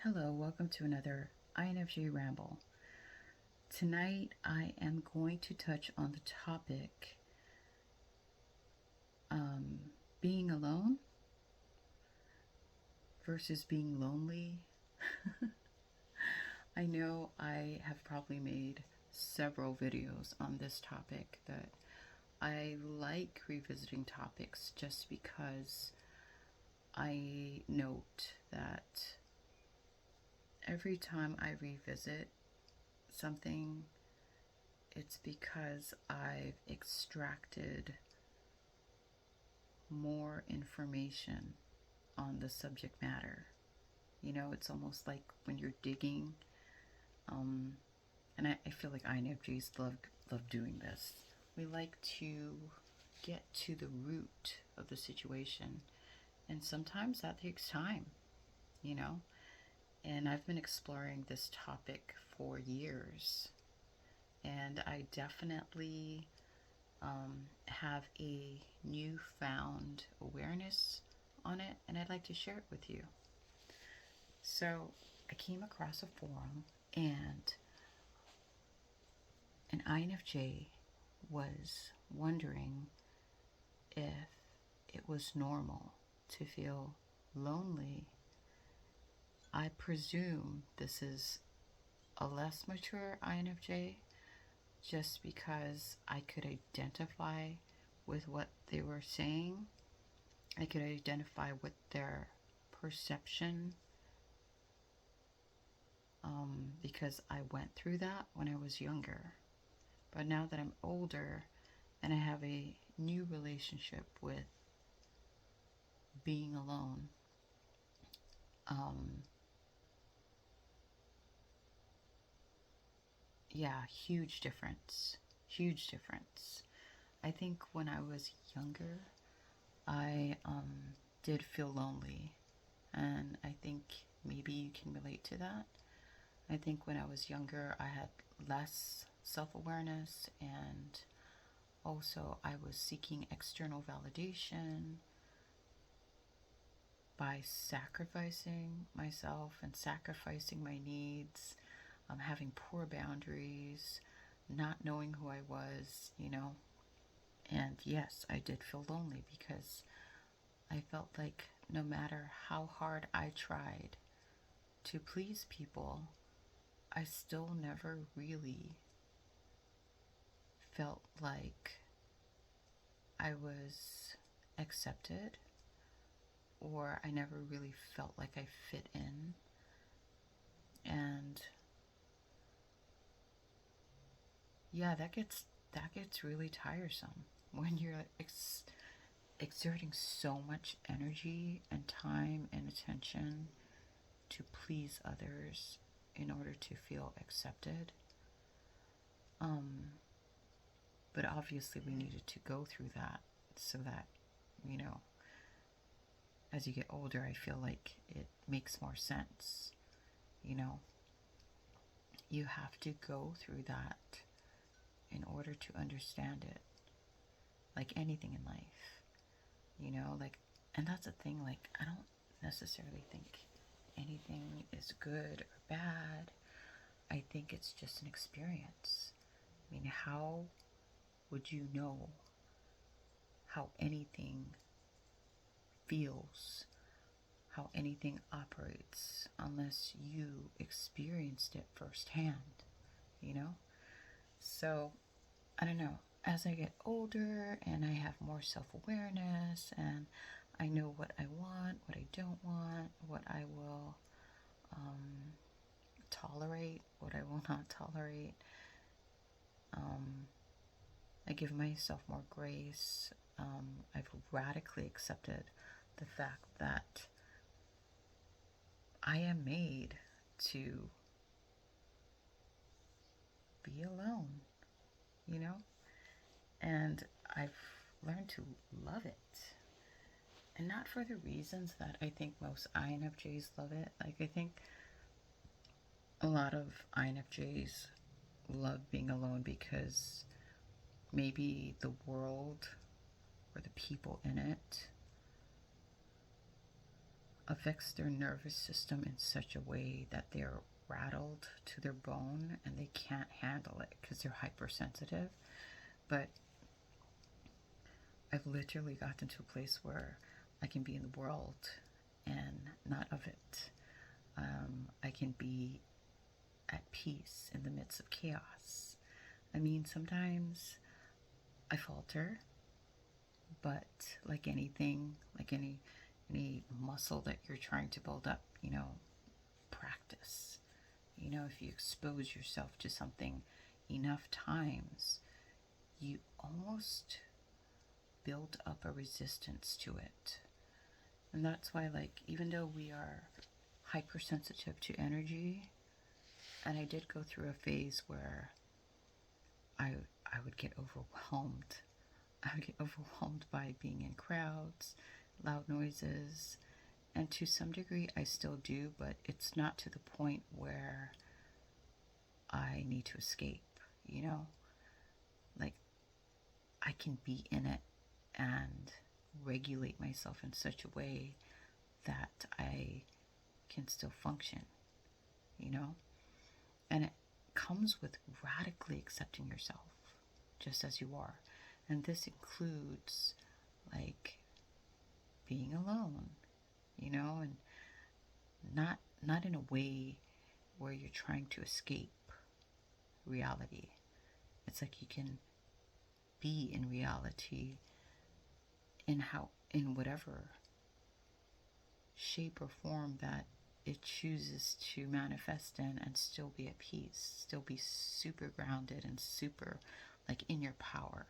Hello, welcome to another INFJ ramble. Tonight I am going to touch on the topic being alone versus being lonely. I know I have probably made several videos on this topic that I like revisiting topics just because I note that every time I revisit something, it's because I've extracted more information on the subject matter. You know, it's almost like when you're digging, um, and I feel like INFJs love doing this. We like to get to the root of the situation, and sometimes that takes time, you know. And I've been exploring this topic for years, and I definitely have a newfound awareness on it, and I'd like to share it with you. So, I came across a forum, and an INFJ was wondering if it was normal to feel lonely. I presume this is a less mature INFJ just because I could identify with what they were saying. I could identify with their perception because I went through that when I was younger. But now that I'm older and I have a new relationship with being alone, um, yeah, huge difference. Huge difference. I think when I was younger, I did feel lonely, and I think maybe you can relate to that. I think when I was younger, I had less self awareness, and also I was seeking external validation by sacrificing myself and sacrificing my needs, having poor boundaries, not knowing who I was, you know. And yes, I did feel lonely because I felt like no matter how hard I tried to please people, I still never really felt like I was accepted, or I never really felt like I fit in. And yeah, that gets really tiresome when you're exerting so much energy and time and attention to please others in order to feel accepted. Um, but obviously, we needed to go through that so that, you know, as you get older, I feel like it makes more sense. You know, you have to go through that in order to understand it, like anything in life, you know, like, and that's the thing, like, I don't necessarily think anything is good or bad. I think it's just an experience. I mean, how would you know how anything feels, how anything operates, unless you experienced it firsthand, you know? So, I don't know. As I get older and I have more self awareness and I know what I want, what I don't want, what I will um, tolerate, what I will not tolerate, um, I give myself more grace. I've radically accepted the fact that I am made to be alone, you know? And I've learned to love it. And not for the reasons that I think most INFJs love it. Like, I think a lot of INFJs love being alone because maybe the world or the people in it affects their nervous system in such a way that they're rattled to their bone and they can't handle it because they're hypersensitive. But I've literally gotten to a place where I can be in the world and not of it. I can be at peace in the midst of chaos. I mean, sometimes I falter, but like anything, like any muscle that you're trying to build up, practice. If you expose yourself to something enough times, you almost build up a resistance to it. And that's why, like, even though we are hypersensitive to energy, and I did go through a phase where I I would get overwhelmed. I would get overwhelmed by being in crowds, loud noises, and to some degree I still do, but it's not to the point where I need to escape, you know? Like, I can be in it and regulate myself in such a way that I can still function, you know? And it comes with radically accepting yourself just as you are. And this includes, like, being alone, and not in a way where you're trying to escape reality. It's like you can be in reality in whatever shape or form that it chooses to manifest in, and still be at peace, still be super grounded and super like in your power,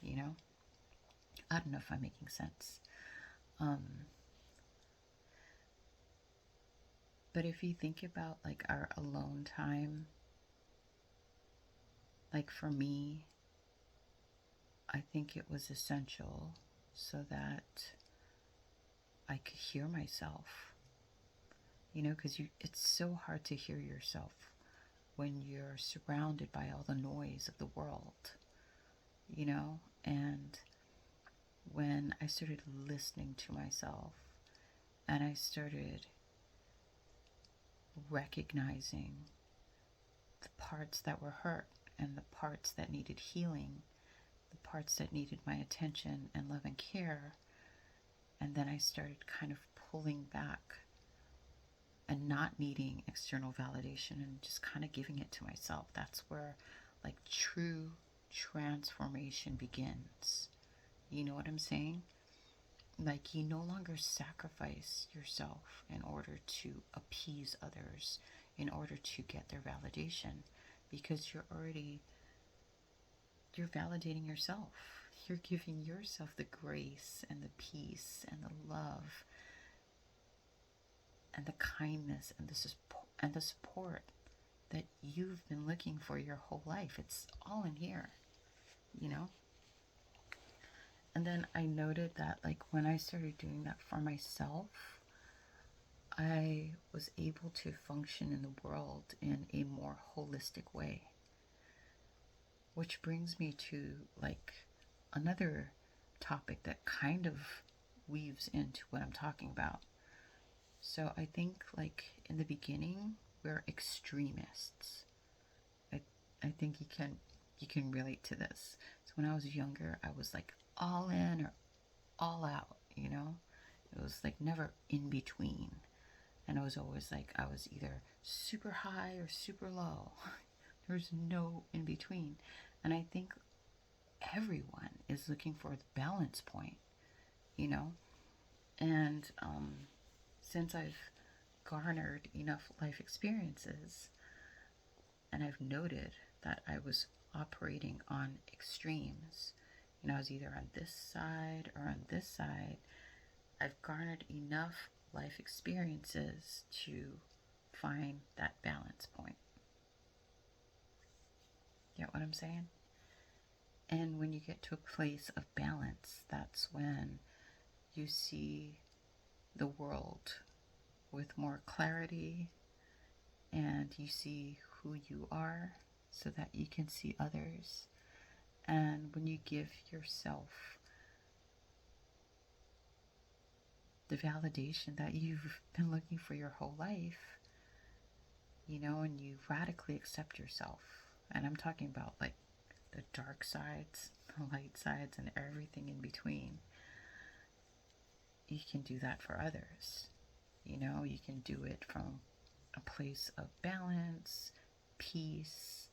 you know? I don't know if I'm making sense. But if you think about like our alone time, like for me, I think it was essential so that I could hear myself, because it's so hard to hear yourself when you're surrounded by all the noise of the world, and when I started listening to myself and I started recognizing the parts that were hurt and the parts that needed healing, the parts that needed my attention and love and care, and then I started kind of pulling back and not needing external validation and just kind of giving it to myself. That's where like true transformation begins. You know what I'm saying? Like, you no longer sacrifice yourself in order to appease others, in order to get their validation, because you're validating yourself. You're giving yourself the grace and the peace and the love and the kindness and the support that you've been looking for your whole life. It's all in here, you know? And then I noted that, like, when I started doing that for myself, I was able to function in the world in a more holistic way. Which brings me to, like, another topic that kind of weaves into what I'm talking about. So I think, like, in the beginning, we're extremists. I think you can relate to this. So when I was younger, I was like all in or all out, It was like never in between. And it was always like I was either super high or super low. There was no in between. And I think everyone is looking for the balance point, And since I've garnered enough life experiences, and I've noted that I was operating on extremes, I was either on this side or on this side. I've garnered enough life experiences to find that balance point. Get what I'm saying? And when you get to a place of balance, that's when you see the world with more clarity, and you see who you are so that you can see others. And when you give yourself the validation that you've been looking for your whole life, and you radically accept yourself. And I'm talking about like the dark sides, the light sides, and everything in between. You can do that for others. You can do it from a place of balance, peace,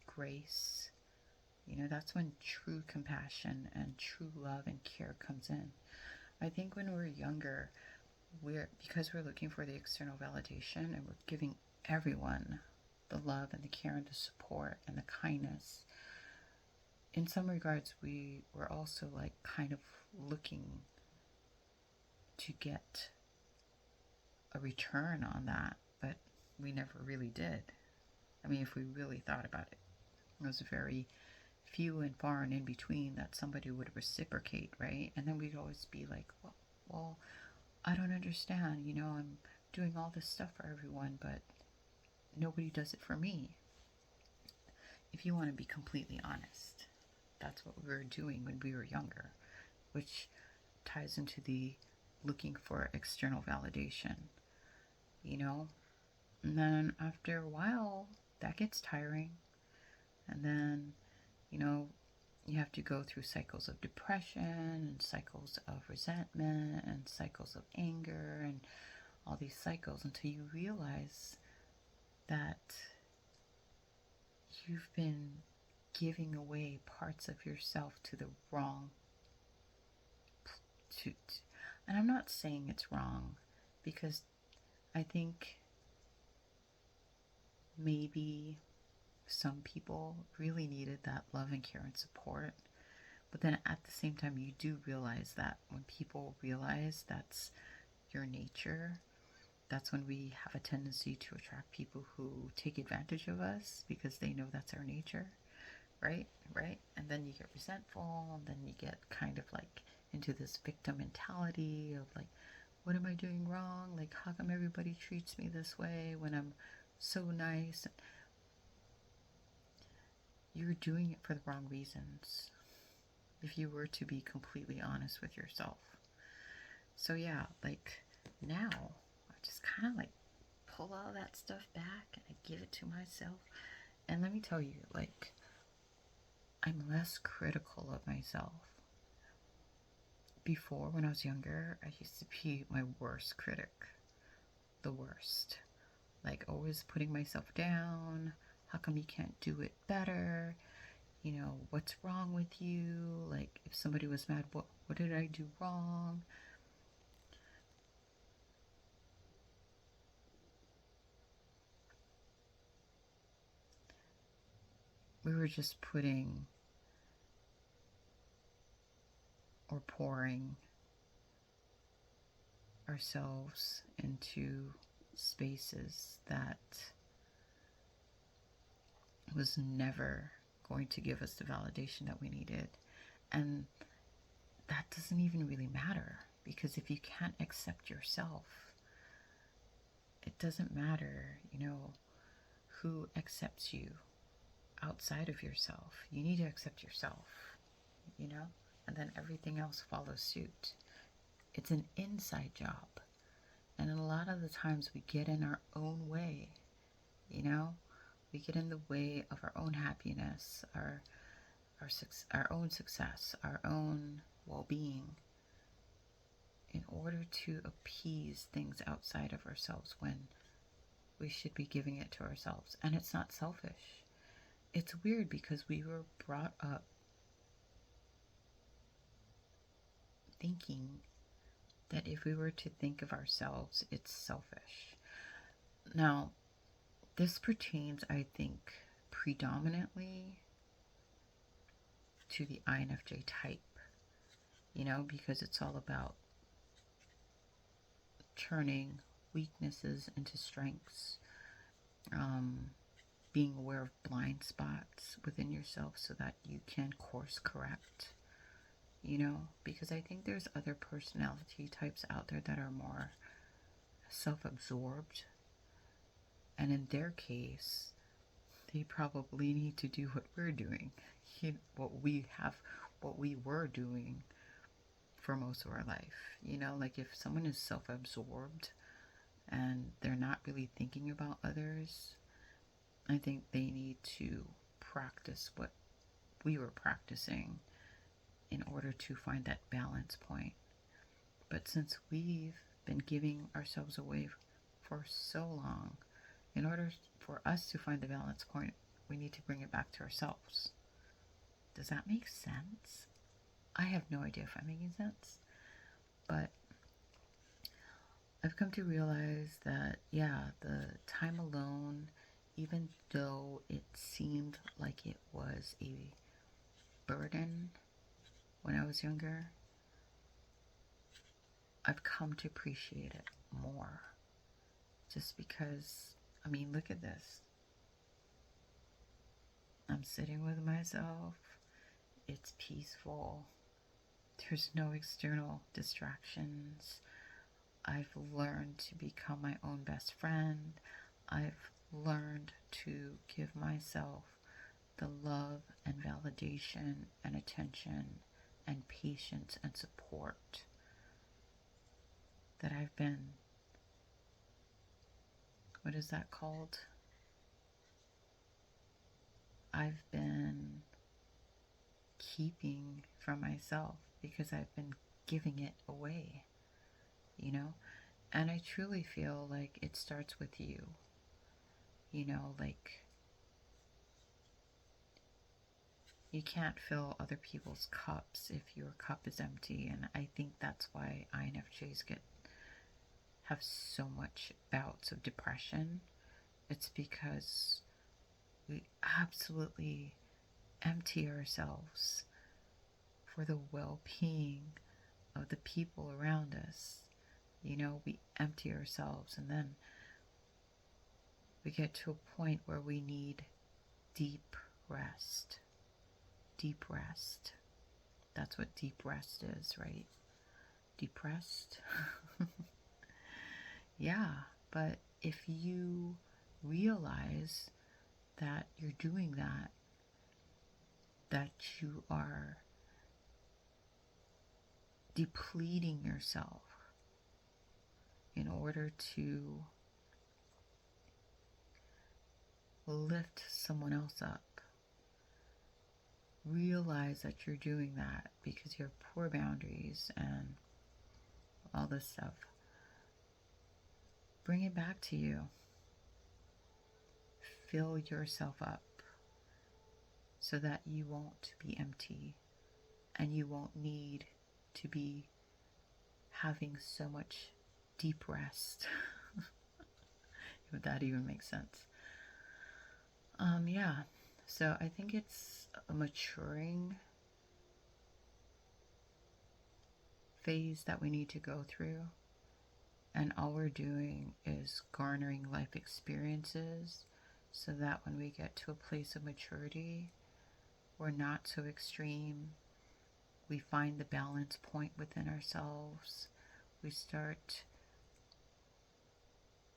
grace. That's when true compassion and true love and care comes in. I think when we're younger, because we're looking for the external validation and we're giving everyone the love and the care and the support and the kindness. In some regards, we were also like kind of looking to get a return on that, but we never really did. I mean, if we really thought about it, it was very few and far and in between that somebody would reciprocate, right? And then we'd always be like, well, I don't understand, I'm doing all this stuff for everyone, but nobody does it for me. If you want to be completely honest, that's what we were doing when we were younger, which ties into the looking for external validation, And then after a while, that gets tiring. And then, you have to go through cycles of depression and cycles of resentment and cycles of anger and all these cycles until you realize that you've been giving away parts of yourself to the wrong. And I'm not saying it's wrong, because I think maybe some people really needed that love and care and support. But then at the same time, you do realize that when people realize that's your nature, that's when we have a tendency to attract people who take advantage of us because they know that's our nature, right? And then you get resentful, and then you get kind of like into this victim mentality of like, what am I doing wrong? Like, how come everybody treats me this way when I'm so nice? You're doing it for the wrong reasons, if you were to be completely honest with yourself. So yeah, like now I just kind of like pull all that stuff back and I give it to myself. And let me tell you, like, I'm less critical of myself. Before, when I was younger, I used to be my worst critic. The worst. Like, always putting myself down. How come you can't do it better? What's wrong with you? Like, if somebody was mad, what did I do wrong? We were just putting or pouring ourselves into spaces that was never going to give us the validation that we needed. And that doesn't even really matter, because if you can't accept yourself, it doesn't matter, who accepts you outside of yourself. You need to accept yourself, and then everything else follows suit. It's an inside job. And a lot of the times we get in our own way, we get in the way of our own happiness, our own success, our own well-being, in order to appease things outside of ourselves when we should be giving it to ourselves. And it's not selfish. It's weird because we were brought up thinking that if we were to think of ourselves, it's selfish. Now, this pertains, I think, predominantly to the INFJ type, because it's all about turning weaknesses into strengths, being aware of blind spots within yourself so that you can course correct, because I think there's other personality types out there that are more self-absorbed, and in their case, they probably need to do what we're doing, what we were doing for most of our life. Like if someone is self absorbed and they're not really thinking about others, I think they need to practice what we were practicing in order to find that balance point. But since we've been giving ourselves away for so long, in order for us to find the balance point, we need to bring it back to ourselves. Does that make sense? I have no idea if I'm making sense, but I've come to realize that, yeah, the time alone, even though it seemed like it was a burden when I was younger, I've come to appreciate it more. Just because, I mean, look at this. I'm sitting with myself. It's peaceful. There's no external distractions. I've learned to become my own best friend. I've learned to give myself the love and validation and attention and patience and support that I've been, what is that called? I've been keeping from myself because I've been giving it away, you know? And I truly feel like it starts with you, like you can't fill other people's cups if your cup is empty. And I think that's why INFJs have so much bouts of depression. It's because we absolutely empty ourselves for the well-being of the people around us. We empty ourselves, and then we get to a point where we need deep rest. Deep rest. That's what deep rest is, right? Depressed? Yeah, but if you realize that you're doing that, that you are depleting yourself in order to lift someone else up, realize that you're doing that because you have poor boundaries and all this stuff. Bring it back to you. Fill yourself up so that you won't be empty and you won't need to be having so much deep rest. If that even makes sense. Yeah. So I think it's a maturing phase that we need to go through. And all we're doing is garnering life experiences so that when we get to a place of maturity, we're not so extreme. We find the balance point within ourselves. We start,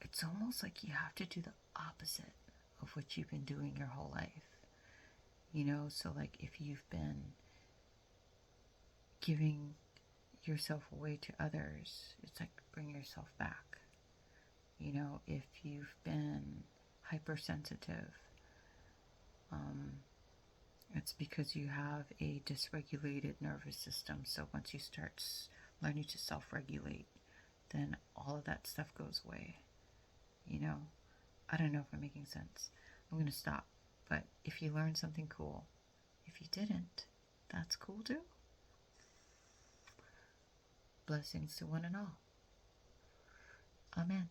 it's almost like you have to do the opposite of what you've been doing your whole life. So like if you've been giving yourself away to others, it's like bring yourself back. If you've been hypersensitive, it's because you have a dysregulated nervous system. So once you start learning to self-regulate, then all of that stuff goes away. I don't know if I'm making sense. I'm going to stop. But if you learned something cool, if you didn't, that's cool too. Blessings to one and all. Amen.